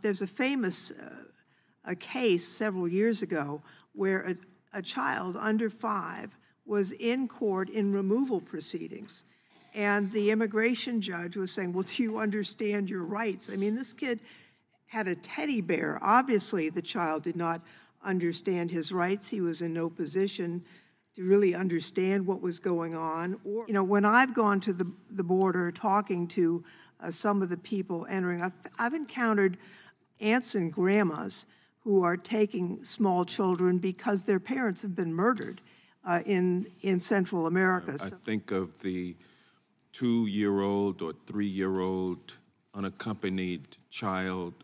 there's a famous a case several years ago where a child under 5 was in court in removal proceedings. And the immigration judge was saying, well, do you understand your rights? I mean, this kid had a teddy bear. Obviously, the child did not understand his rights. He was in no position to really understand what was going on. Or, you know, when I've gone to the border talking to some of the people entering, I've encountered aunts and grandmas who are taking small children because their parents have been murdered in Central America. I think of the 2-year-old or 3-year-old unaccompanied child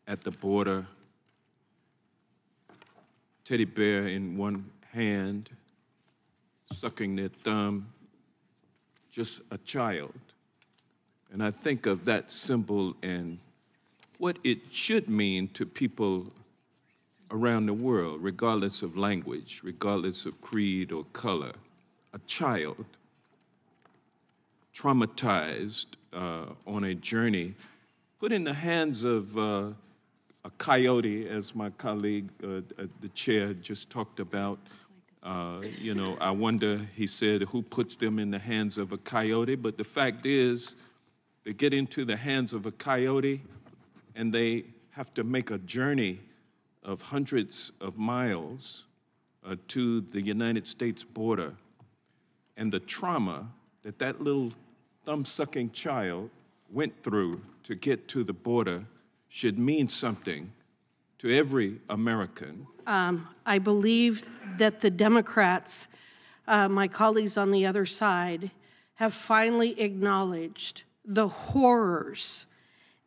at the border, teddy bear in one hand, sucking their thumb, just a child. And I think of that symbol and what it should mean to people around the world, regardless of language, regardless of creed or color. A child traumatized on a journey, put in the hands of a coyote, as my colleague, the chair, just talked about. You know, I wonder, he said, who puts them in the hands of a coyote? But the fact is, they get into the hands of a coyote and they have to make a journey of hundreds of miles to the United States border. And the trauma that that little thumb-sucking child went through to get to the border should mean something to every American. I believe that the Democrats, my colleagues on the other side, have finally acknowledged the horrors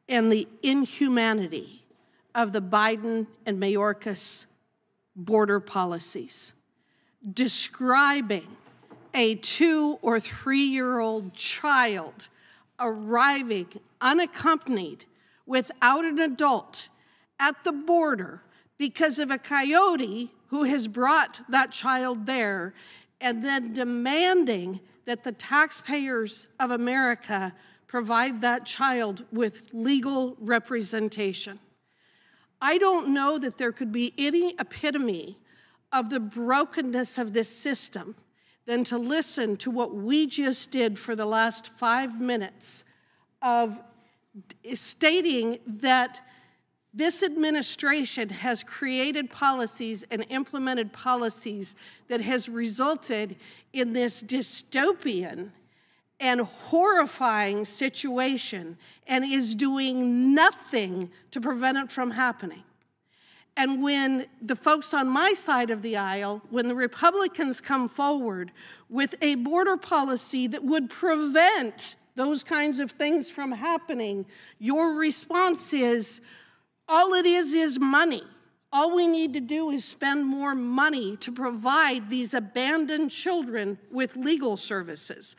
and the inhumanity of the Biden and Mayorkas border policies, describing a 2- or 3-year-old child arriving unaccompanied without an adult at the border because of a coyote who has brought that child there, and then demanding that the taxpayers of America provide that child with legal representation. I don't know that there could be any epitome of the brokenness of this system than to listen to what we just did for the last 5 minutes of stating that this administration has created policies and implemented policies that has resulted in this dystopian and horrifying situation and is doing nothing to prevent it from happening. And when the folks on my side of the aisle, when the Republicans come forward with a border policy that would prevent those kinds of things from happening, your response is, all it is money. All we need to do is spend more money to provide these abandoned children with legal services.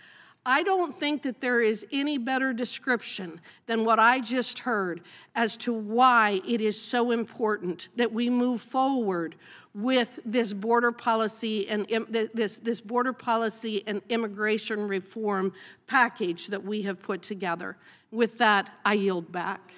I don't think that there is any better description than what I just heard as to why it is so important that we move forward with this border policy and this border policy and immigration reform package that we have put together. With that, I yield back.